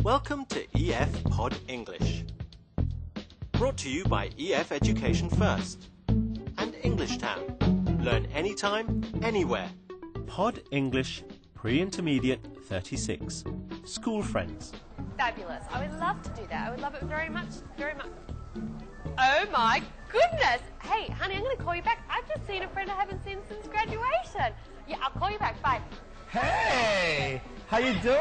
Welcome to EF Pod English. Brought to you by EF Education First and English Town. Learn anytime, anywhere. Pod English Pre-Intermediate 36. School Friends. Fabulous. I would love to do that. I would love it very much, very much. Oh my goodness. Hey, honey, I'm going to call you back. I've just seen a friend I haven't seen since graduation. Yeah, I'll call you back. Bye. Hey, how you doing?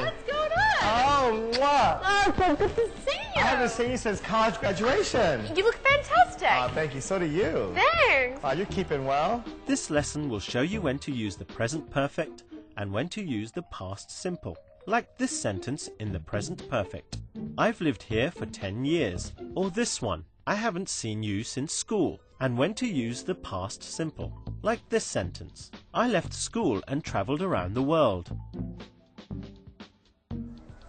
What's going on? Oh, what? Oh, so good to see you. I haven't seen you since college graduation. You look fantastic. Thank you. So do you. Thanks. You're keeping well. This lesson will show you when to use the present perfect and when to use the past simple. Like this sentence in the present perfect. I've lived here for 10 years. Or this one. I haven't seen you since school. And when to use the past simple. Like this sentence. I left school and travelled around the world.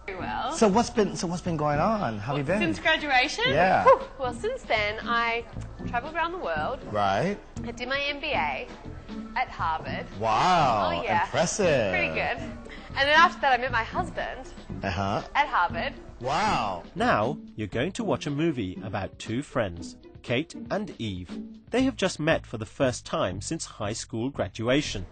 Very well. So what's been going on? How have you been? Since graduation? Yeah. Whew. Well, since then, I travelled around the world. Right. I did my MBA at Harvard. Wow. Oh, yeah. Impressive. Pretty good. And then after that, I met my husband at Harvard. Wow. Now, you're going to watch a movie about two friends, Kate and Eve. They have just met for the first time since high school graduation.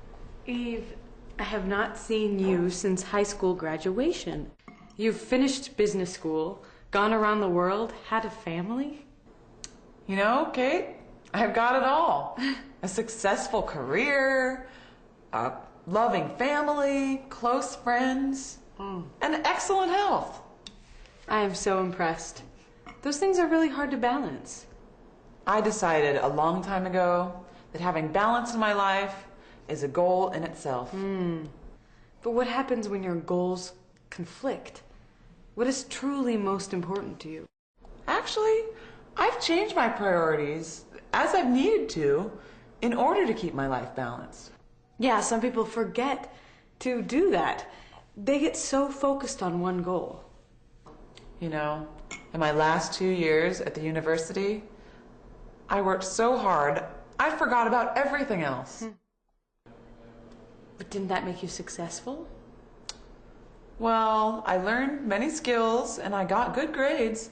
Eve, I have not seen you since high school graduation. You've finished business school, gone around the world, had a family? You know, Kate, I've got it all. A successful career, a loving family, close friends, and excellent health. I am so impressed. Those things are really hard to balance. I decided a long time ago that having balance in my life is a goal in itself. But what happens when your goals conflict? What is truly most important to you? Actually, I've changed my priorities as I've needed to in order to keep my life balanced. Yeah, some people forget to do that. They get so focused on one goal. You know, in my last 2 years at the university, I worked so hard, I forgot about everything else. But didn't that make you successful? Well, I learned many skills and I got good grades,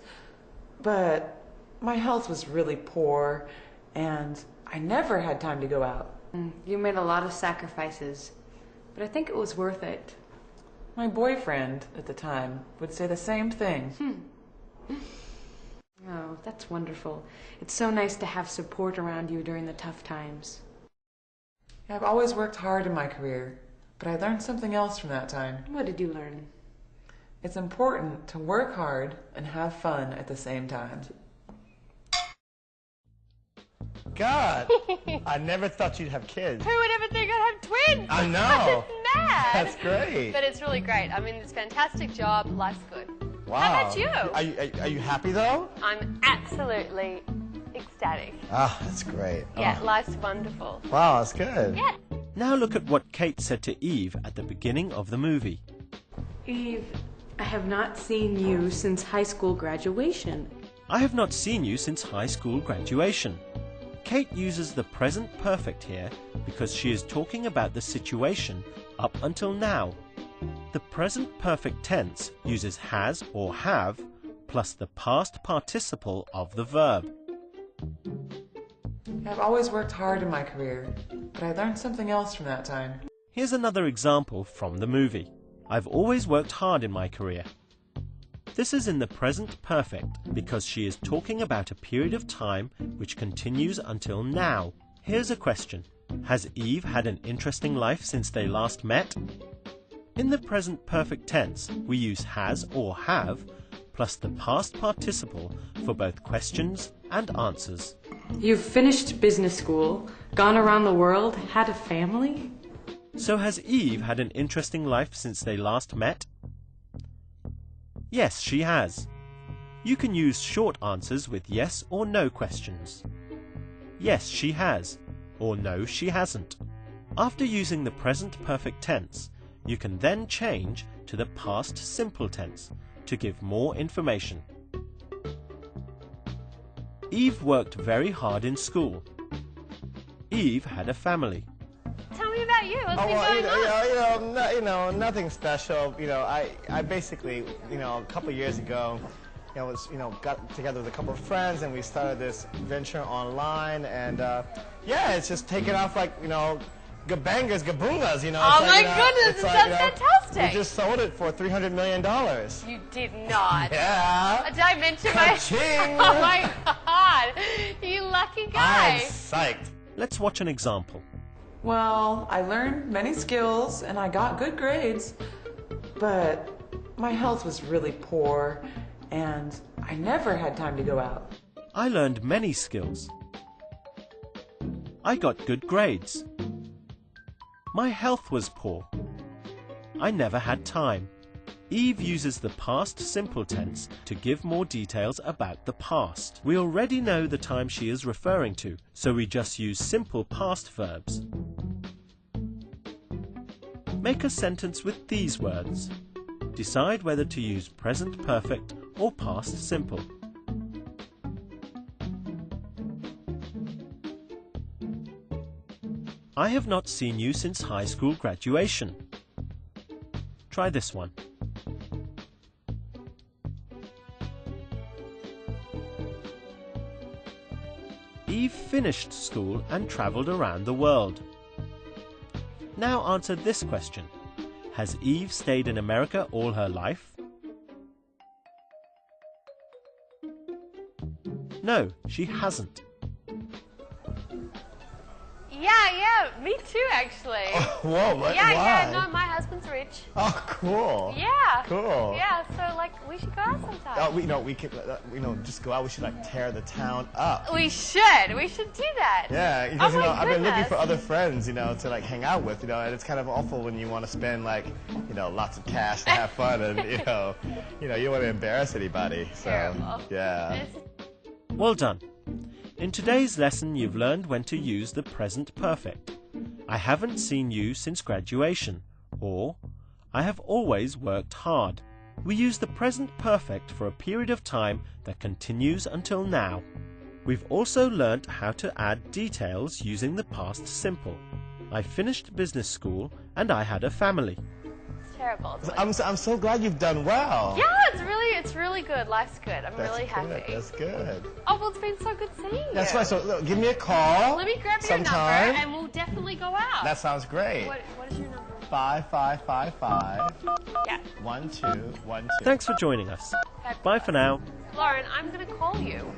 but my health was really poor and I never had time to go out. You made a lot of sacrifices, but I think it was worth it. My boyfriend at the time would say the same thing. Oh, that's wonderful. It's so nice to have support around you during the tough times. I've always worked hard in my career, but I learned something else from that time. What did you learn? It's important to work hard and have fun at the same time. God, I never thought you'd have kids. Who would ever think I'd have twins? I know. It's mad. That's great. But it's really great. I mean, it's a fantastic job. Life's good. Wow. How about you? Are you happy though? I'm absolutely ecstatic. That's great. Yeah, life's wonderful. Wow, that's good. Yeah. Now look at what Kate said to Eve at the beginning of the movie. Eve, I have not seen you since high school graduation. I have not seen you since high school graduation. Kate uses the present perfect here because she is talking about the situation up until now. The present perfect tense uses has or have plus the past participle of the verb. I've always worked hard in my career, but I learned something else from that time. Here's another example from the movie. I've always worked hard in my career. This is in the present perfect because she is talking about a period of time which continues until now. Here's a question. Has Eve had an interesting life since they last met? In the present perfect tense, we use has or have plus the past participle for both questions and answers. You've finished business school, gone around the world, had a family? So has Eve had an interesting life since they last met? Yes, she has. You can use short answers with yes or no questions. Yes, she has, or no, she hasn't. After using the present perfect tense, you can then change to the past simple tense to give more information. Eve worked very hard in school. Eve had a family. Tell me about you? What's been going on? Nothing special. I basically, a couple of years ago, got together with a couple of friends and we started this venture online, and it's just taken off like, gabangers, gaboongas, Oh my goodness, it sounds fantastic. We just sold it for $300 million. You did not. Yeah. Did I mention my... Ka-ching! Oh my God. You lucky guy. I'm psyched. Let's watch an example. Well, I learned many skills and I got good grades, but my health was really poor and I never had time to go out. I learned many skills. I got good grades. My health was poor. I never had time. Eve uses the past simple tense to give more details about the past. We already know the time she is referring to, so we just use simple past verbs. Make a sentence with these words. Decide whether to use present perfect or past simple. I have not seen you since high school graduation. Try this one. Eve finished school and travelled around the world. Now answer this question. Has Eve stayed in America all her life? No, she hasn't. Yeah, me too, actually. Whoa, what? Yeah, Why? no, my husband's rich. Oh, cool. Yeah. Cool. Yeah, so, like, we should go out sometime. Oh, we could, just go out. We should, tear the town up. We should do that. Yeah, because, Oh my I've been looking goodness. for other friends, to, hang out with, and it's kind of awful when you want to spend, lots of cash to have fun, and, you don't want to embarrass anybody. So, Terrible. yeah. Well done. In today's lesson, you've learned when to use the present perfect. I haven't seen you since graduation, or I have always worked hard. We use the present perfect for a period of time that continues until now. We've also learnt how to add details using the past simple. I finished business school and I had a family. It's terrible. I'm so glad you've done well. Yeah, it's really good. Life's good. I'm really happy. That's good. Oh, well, it's been so good seeing you. That's right. So look, give me a call. Let me grab your sometime. number and we'll definitely go out. That sounds great. What is your number? 5555 Yeah. 1212. Thanks for joining us. Bye for now. Lauren, I'm going to call you.